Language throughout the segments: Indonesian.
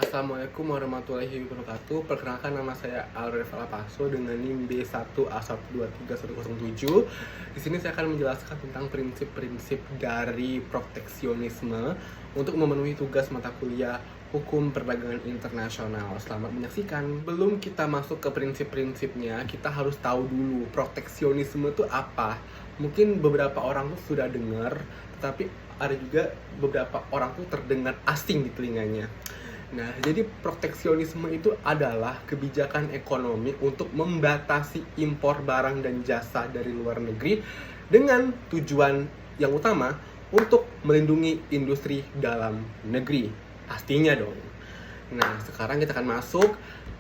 Assalamualaikum warahmatullahi wabarakatuh. Perkenalkan, nama saya Alref Alapaso dengan NIM B1A1231007. Di sini saya akan menjelaskan tentang prinsip-prinsip dari proteksionisme untuk memenuhi tugas mata kuliah Hukum Perdagangan Internasional. Selamat menyaksikan. Belum kita masuk ke prinsip-prinsipnya, kita harus tahu dulu proteksionisme itu apa. Mungkin beberapa orang tuh sudah dengar, tetapi ada juga beberapa orang tuh terdengar asing di telinganya. Nah, jadi proteksionisme itu adalah kebijakan ekonomi untuk membatasi impor barang dan jasa dari luar negeri dengan tujuan yang utama untuk melindungi industri dalam negeri. Pastinya dong. Nah, sekarang kita akan masuk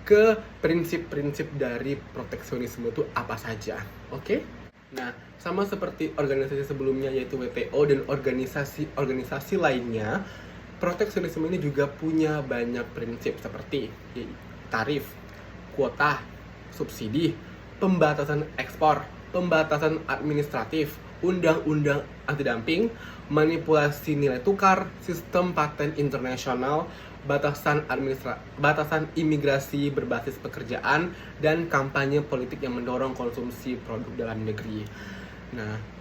ke prinsip-prinsip dari proteksionisme itu apa saja. Oke? Nah, sama seperti organisasi sebelumnya yaitu WTO dan organisasi-organisasi lainnya, proteksionisme ini juga punya banyak prinsip seperti tarif, kuota, subsidi, pembatasan ekspor, pembatasan administratif, undang-undang anti-dumping, manipulasi nilai tukar, sistem paten internasional, batasan imigrasi berbasis pekerjaan, dan kampanye politik yang mendorong konsumsi produk dalam negeri. Nah,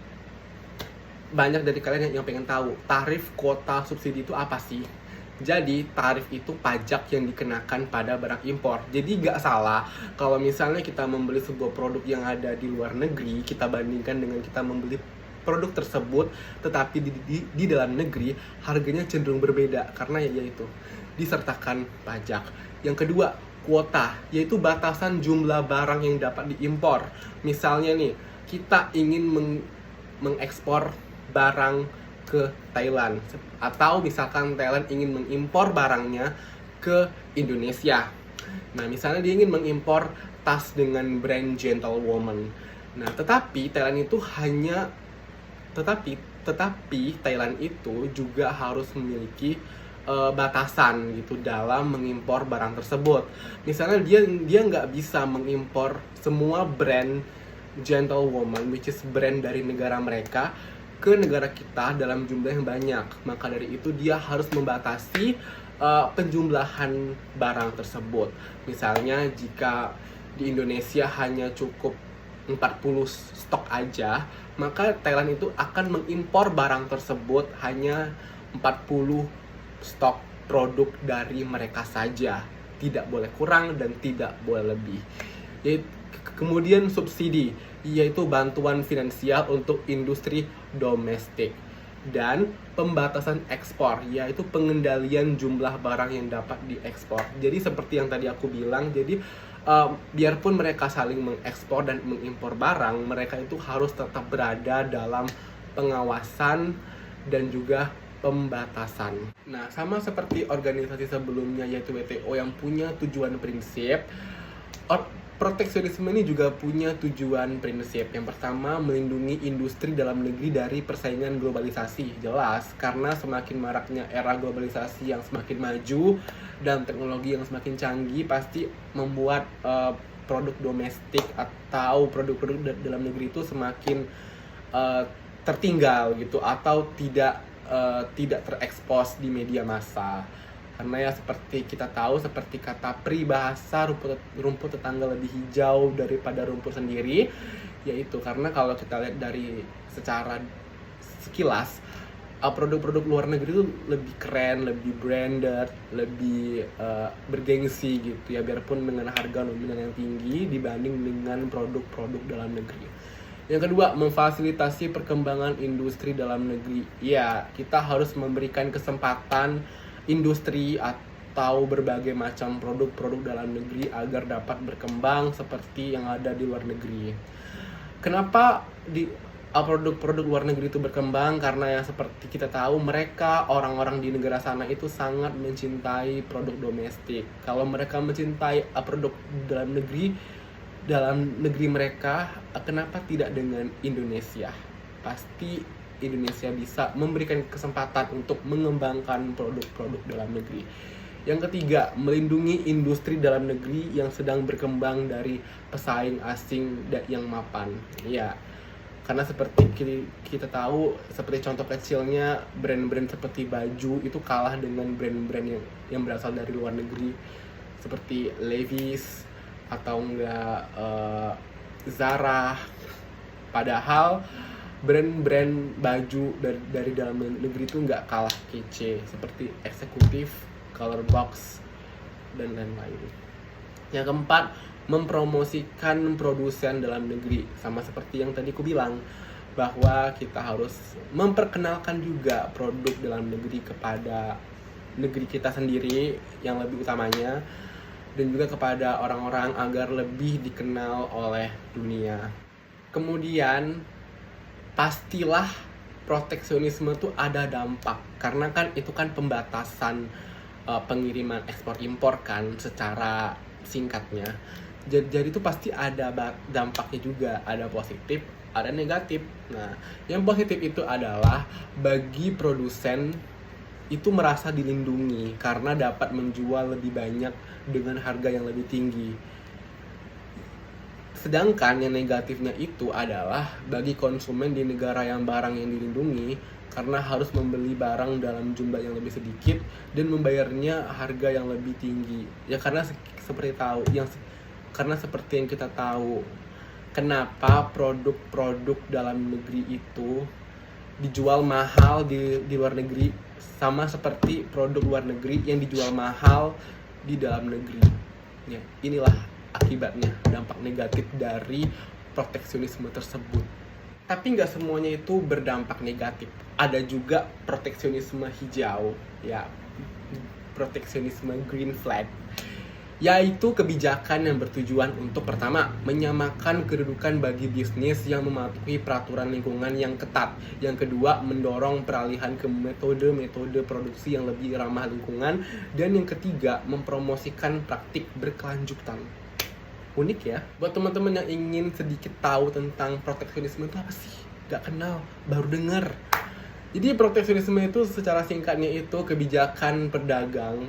banyak dari kalian yang pengen tahu tarif, kuota, subsidi itu apa sih? Jadi tarif itu pajak yang dikenakan pada barang impor. Jadi nggak salah kalau misalnya kita membeli sebuah produk yang ada di luar negeri, kita bandingkan dengan kita membeli produk tersebut tetapi di dalam negeri, harganya cenderung berbeda karena yaitu disertakan pajak. Yang kedua, kuota, yaitu batasan jumlah barang yang dapat diimpor. Misalnya nih, kita ingin mengekspor barang ke Thailand, atau misalkan Thailand ingin mengimpor barangnya ke Indonesia. Nah, misalnya dia ingin mengimpor tas dengan brand Gentlewoman. Nah, tetapi Thailand itu juga harus memiliki batasan gitu dalam mengimpor barang tersebut. Misalnya dia nggak bisa mengimpor semua brand Gentlewoman, which is brand dari negara mereka, ke negara kita dalam jumlah yang banyak. Maka dari itu dia harus membatasi penjumlahan barang tersebut. Misalnya jika di Indonesia hanya cukup 40 stok aja, maka Thailand itu akan mengimpor barang tersebut hanya 40 stok produk dari mereka saja. Tidak boleh kurang dan tidak boleh lebih. Kemudian subsidi, yaitu bantuan finansial untuk industri domestik. Dan pembatasan ekspor, yaitu pengendalian jumlah barang yang dapat diekspor. Jadi seperti yang tadi aku bilang, jadi biarpun mereka saling mengekspor dan mengimpor barang, mereka itu harus tetap berada dalam pengawasan dan juga pembatasan. Nah, sama seperti organisasi sebelumnya yaitu WTO yang punya tujuan prinsip, proteksionisme ini juga punya tujuan prinsip. Yang pertama, melindungi industri dalam negeri dari persaingan globalisasi. Jelas, karena semakin maraknya era globalisasi yang semakin maju dan teknologi yang semakin canggih pasti membuat produk domestik atau produk-produk dalam negeri itu semakin tertinggal gitu, atau tidak terekspos di media massa. Karena ya seperti kita tahu, seperti kata peribahasa, rumput tetangga lebih hijau daripada rumput sendiri. Yaitu karena kalau kita lihat dari secara sekilas, produk-produk luar negeri itu lebih keren, lebih branded, lebih bergengsi gitu ya, biarpun dengan harga nominal yang tinggi dibanding dengan produk-produk dalam negeri. Yang kedua, memfasilitasi perkembangan industri dalam negeri. Ya, kita harus memberikan kesempatan industri atau berbagai macam produk-produk dalam negeri agar dapat berkembang seperti yang ada di luar negeri. Kenapa produk-produk luar negeri itu berkembang? Karena ya seperti kita tahu, mereka orang-orang di negara sana itu sangat mencintai produk domestik. Kalau mereka mencintai produk dalam negeri mereka, kenapa tidak dengan Indonesia? Pasti Indonesia bisa memberikan kesempatan untuk mengembangkan produk-produk dalam negeri. Yang ketiga, melindungi industri dalam negeri yang sedang berkembang dari pesaing asing yang mapan. Ya, Karena seperti kita tahu, seperti contoh kecilnya brand-brand seperti baju itu kalah dengan brand-brand yang berasal dari luar negeri seperti Levi's atau enggak Zara. Padahal brand-brand baju dari dalam negeri itu nggak kalah kece seperti Eksekutif, Colorbox, dan lain-lain. Yang keempat, mempromosikan produsen dalam negeri. Sama seperti yang tadi aku bilang, bahwa kita harus memperkenalkan juga produk dalam negeri kepada negeri kita sendiri yang lebih utamanya, dan juga kepada orang-orang agar lebih dikenal oleh dunia. Kemudian pastilah proteksionisme itu ada dampak, karena kan itu kan pembatasan pengiriman ekspor impor kan secara singkatnya. Jadi itu pasti ada dampaknya juga, ada positif, ada negatif. Nah, yang positif itu adalah bagi produsen itu merasa dilindungi karena dapat menjual lebih banyak dengan harga yang lebih tinggi. Sedangkan yang negatifnya itu adalah bagi konsumen di negara yang barang yang dilindungi, karena harus membeli barang dalam jumlah yang lebih sedikit dan membayarnya harga yang lebih tinggi. Ya karena seperti yang kita tahu, kenapa produk-produk dalam negeri itu dijual mahal di luar negeri, sama seperti produk luar negeri yang dijual mahal di dalam negeri. Ya, inilah akibatnya, dampak negatif dari proteksionisme tersebut. Tapi nggak semuanya itu berdampak negatif. Ada juga proteksionisme hijau, ya, proteksionisme green flag, yaitu kebijakan yang bertujuan untuk pertama, menyamakan kedudukan bagi bisnis yang mematuhi peraturan lingkungan yang ketat. Yang kedua, mendorong peralihan ke metode-metode produksi yang lebih ramah lingkungan. Dan yang ketiga, mempromosikan praktik berkelanjutan. Unik ya. Buat teman-teman yang ingin sedikit tahu tentang proteksionisme itu apa sih? Gak kenal, baru dengar. Jadi proteksionisme itu secara singkatnya itu kebijakan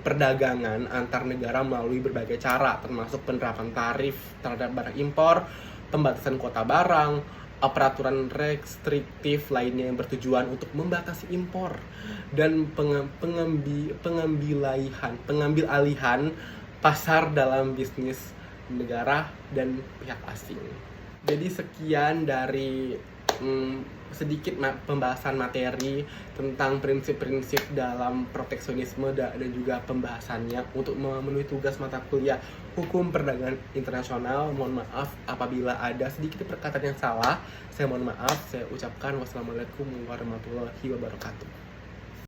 perdagangan antar negara melalui berbagai cara, termasuk penerapan tarif terhadap barang impor, pembatasan kuota barang, peraturan restriktif lainnya yang bertujuan untuk membatasi impor, dan pengambil alihan pasar dalam bisnis negara dan pihak asing. Jadi sekian dari sedikit pembahasan materi tentang prinsip-prinsip dalam proteksionisme dan juga pembahasannya untuk memenuhi tugas mata kuliah Hukum Perdagangan Internasional. Mohon maaf apabila ada sedikit perkataan yang salah. Saya mohon maaf. Saya ucapkan wassalamualaikum warahmatullahi wabarakatuh.